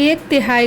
1/3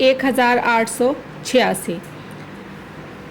1886।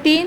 3,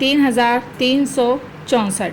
3364।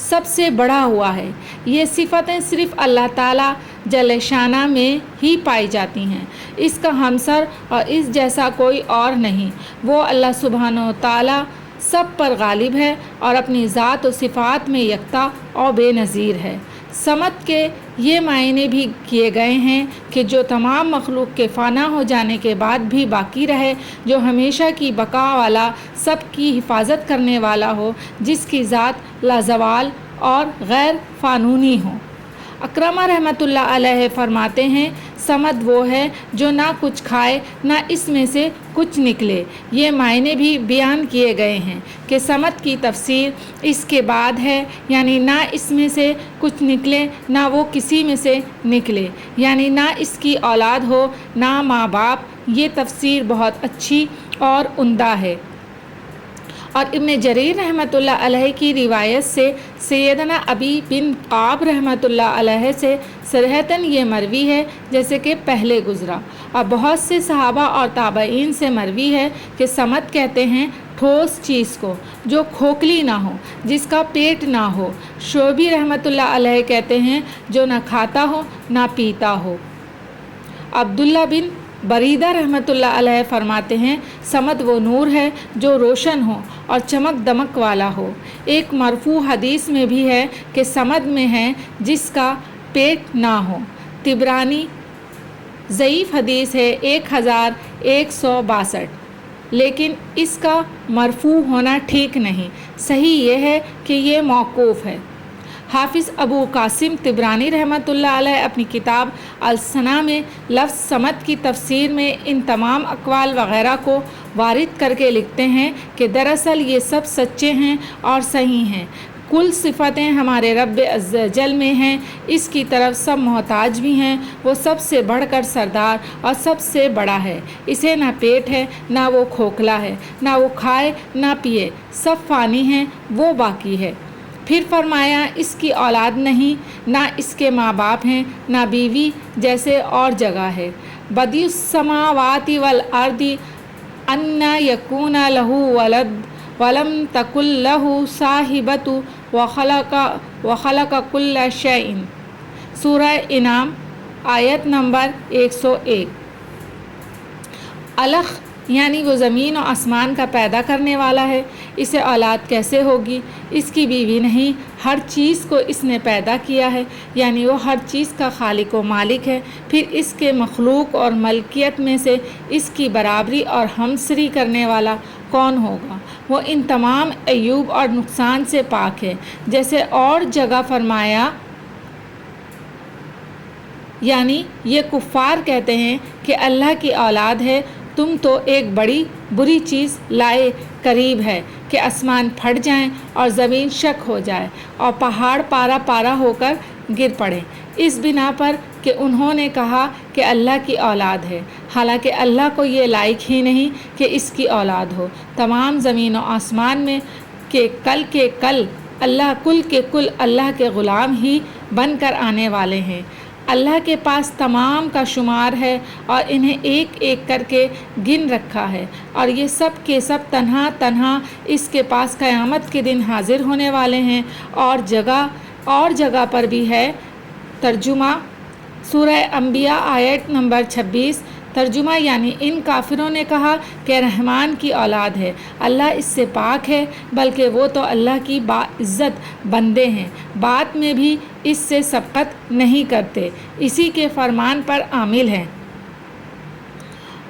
سب سے بڑا ہوا ہے۔ یہ صفتیں صرف اللہ تعالیٰ جل شانہ میں ہی پائی جاتی ہیں، اس کا ہمسر اور اس جیسا کوئی اور نہیں۔ وہ اللہ سبحانہ و تعالیٰ سب پر غالب ہے اور اپنی ذات و صفات میں یکتا اور بے نظیر ہے۔ صمد کے یہ معنی بھی کیے گئے ہیں کہ جو تمام مخلوق کے فنا ہو جانے کے بعد بھی باقی رہے، جو ہمیشہ کی بقا والا، سب کی حفاظت کرنے والا ہو، جس کی ذات لازوال اور غیر فانونی ہو۔ اکرمہ رحمۃ اللہ علیہ فرماتے ہیں، صمد وہ ہے جو نہ کچھ کھائے نہ اس میں سے کچھ نکلے۔ یہ معنی بھی بیان کیے گئے ہیں کہ صمد کی تفسیر اس کے بعد ہے، یعنی نہ اس میں سے کچھ نکلے نہ وہ کسی میں سے نکلے، یعنی نہ اس کی اولاد ہو نہ ماں باپ۔ یہ تفسیر بہت اچھی اور عمدہ ہے۔ اور ابن جریر رحمۃ اللہ علیہ کی روایت سے سیدنا ابی بن قعب رحمۃ اللہ علیہ سے صریحتاً یہ مروی ہے جیسے کہ پہلے گزرا، اور بہت سے صحابہ اور تابعین سے مروی ہے کہ صمد کہتے ہیں ٹھوس چیز کو جو کھوکھلی نہ ہو، جس کا پیٹ نہ ہو۔ شعبی رحمۃ اللہ علیہ کہتے ہیں جو نہ کھاتا ہو نہ پیتا ہو۔ عبداللہ بن بریدہ رحمۃ اللہ علیہ فرماتے ہیں، صمد وہ نور ہے جو روشن ہو اور چمک دمک والا ہو۔ ایک مرفوع حدیث میں بھی ہے کہ صمد میں ہے جس کا پیٹ نہ ہو۔ طبرانی ضعیف حدیث ہے 1162، لیکن اس کا مرفوع ہونا ٹھیک نہیں، صحیح یہ ہے کہ یہ موقوف ہے۔ حافظ ابو قاسم طبرانی رحمۃ اللہ علیہ اپنی کتاب السنہ میں لفظ صمد کی تفسیر میں ان تمام اقوال وغیرہ کو وارد کر کے لکھتے ہیں کہ دراصل یہ سب سچے ہیں اور صحیح ہیں۔ کل صفتیں ہمارے رب عز و جل میں ہیں، اس کی طرف سب محتاج بھی ہیں۔ وہ سب سے بڑھ کر سردار اور سب سے بڑا ہے۔ اسے نہ پیٹ ہے نہ وہ کھوکھلا ہے، نہ وہ کھائے نہ پیے، سب فانی ہیں، وہ باقی ہے۔ پھر فرمایا اس کی اولاد نہیں، نہ اس کے ماں باپ ہیں، نہ بیوی، جیسے اور جگہ ہے۔ بدیع السماوات والارض انا یکون لہ ولد ولم تکن لہ صاحبۃ وخلق کل شیء۔ سورہ انعام آیت نمبر 101۔ الخ یعنی وہ زمین و آسمان کا پیدا کرنے والا ہے، اسے اولاد کیسے ہوگی؟ اس کی بیوی نہیں، ہر چیز کو اس نے پیدا کیا ہے، یعنی وہ ہر چیز کا خالق و مالک ہے۔ پھر اس کے مخلوق اور ملکیت میں سے اس کی برابری اور ہمسری کرنے والا کون ہوگا؟ وہ ان تمام عیوب اور نقصان سے پاک ہے۔ جیسے اور جگہ فرمایا، یعنی یہ کفار کہتے ہیں کہ اللہ کی اولاد ہے، تم تو ایک بڑی بری چیز لائے قریب ہے کہ آسمان پھٹ جائیں اور زمین شک ہو جائے اور پہاڑ پارا پارا ہو کر گر پڑیں، اس بنا پر کہ انہوں نے کہا کہ اللہ کی اولاد ہے، حالانکہ اللہ کو یہ لائق ہی نہیں کہ اس کی اولاد ہو۔ تمام زمین و آسمان میں کے کل اللہ کل کے کل اللہ کے غلام ہی بن کر آنے والے ہیں۔ اللہ کے پاس تمام کا شمار ہے اور انہیں ایک ایک کر کے گن رکھا ہے، اور یہ سب کے سب تنہا تنہا اس کے پاس قیامت کے دن حاضر ہونے والے ہیں۔ اور جگہ پر بھی ہے ترجمہ سورہ انبیاء آیت نمبر 26۔ ترجمہ یعنی ان کافروں نے کہا کہ رحمان کی اولاد ہے، اللہ اس سے پاک ہے، بلکہ وہ تو اللہ کی باعزت بندے ہیں، بات میں بھی اس سے سبقت نہیں کرتے، اسی کے فرمان پر عامل ہیں۔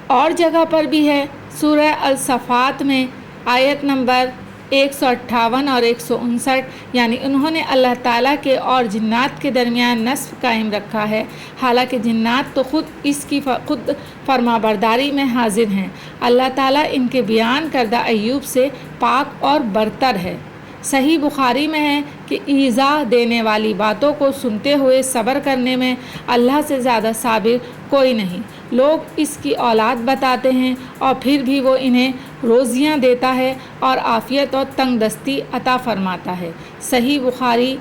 اور جگہ پر بھی ہے سورہ الصفات میں آیت نمبر 158 اور 159، یعنی انہوں نے اللہ تعالیٰ کے اور جنات کے درمیان نسب قائم رکھا ہے، حالانکہ جنات تو خود اس کی خود فرما برداری میں حاضر ہیں۔ اللہ تعالیٰ ان کے بیان کردہ عیوب سے پاک اور برتر ہے۔ صحیح بخاری میں ہے کہ ایذا دینے والی باتوں کو سنتے ہوئے صبر کرنے میں اللہ سے زیادہ صابر کوئی نہیں۔ لوگ اس کی اولاد بتاتے ہیں اور پھر بھی وہ انہیں روزیاں دیتا ہے اور عافیت اور تنگ دستی عطا فرماتا ہے۔ صحیح بخاری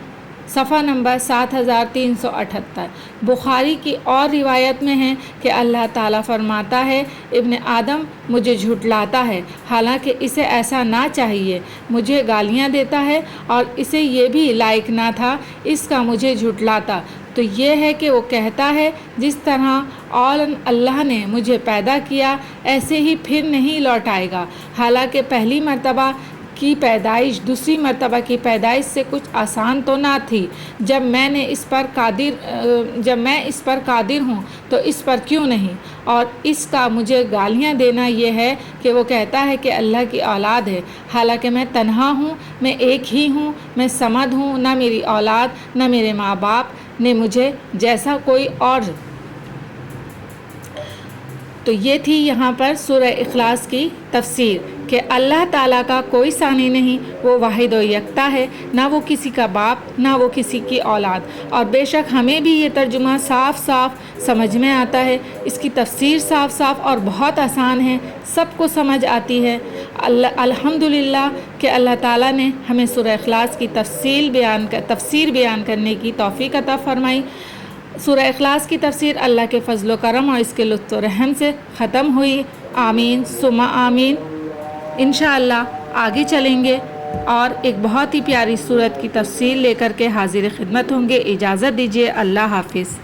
صفحہ نمبر 7378۔ بخاری کی اور روایت میں ہے کہ اللہ تعالیٰ فرماتا ہے ابن آدم مجھے جھٹلاتا ہے حالانکہ اسے ایسا نہ چاہیے، مجھے گالیاں دیتا ہے اور اسے یہ بھی لائق نہ تھا اس کا مجھے جھٹلاتا۔ تو یہ ہے کہ وہ کہتا ہے جس طرح اور اللہ نے مجھے پیدا کیا ایسے ہی پھر نہیں لوٹائے گا، حالانکہ پہلی مرتبہ کی پیدائش دوسری مرتبہ کی پیدائش سے کچھ آسان تو نہ تھی۔ جب میں اس پر قادر ہوں تو اس پر کیوں نہیں؟ اور اس کا مجھے گالیاں دینا یہ ہے کہ وہ کہتا ہے کہ اللہ کی اولاد ہے، حالانکہ میں تنہا ہوں، میں ایک ہی ہوں، میں صمد ہوں، نہ میری اولاد نہ میرے ماں باپ نے مجھے جیسا کوئی اور۔ تو یہ تھی یہاں پر سورہ اخلاص کی تفسیر کہ اللہ تعالیٰ کا کوئی ثانی نہیں، وہ واحد و یکتا ہے، نہ وہ کسی کا باپ نہ وہ کسی کی اولاد۔ اور بے شک ہمیں بھی یہ ترجمہ صاف صاف سمجھ میں آتا ہے، اس کی تفسیر صاف صاف اور بہت آسان ہے، سب کو سمجھ آتی ہے۔ الحمدللہ کہ اللہ تعالیٰ نے ہمیں سورہ اخلاص کی تفسیر بیان کرنے کی توفیق عطا فرمائی۔ سورہ اخلاص کی تفسیر اللہ کے فضل و کرم اور اس کے لطف و رحم سے ختم ہوئی۔ آمین ثم آمین۔ انشاءاللہ آگے چلیں گے اور ایک بہت ہی پیاری سورت کی تفسیر لے کر کے حاضر خدمت ہوں گے۔ اجازت دیجیے، اللہ حافظ۔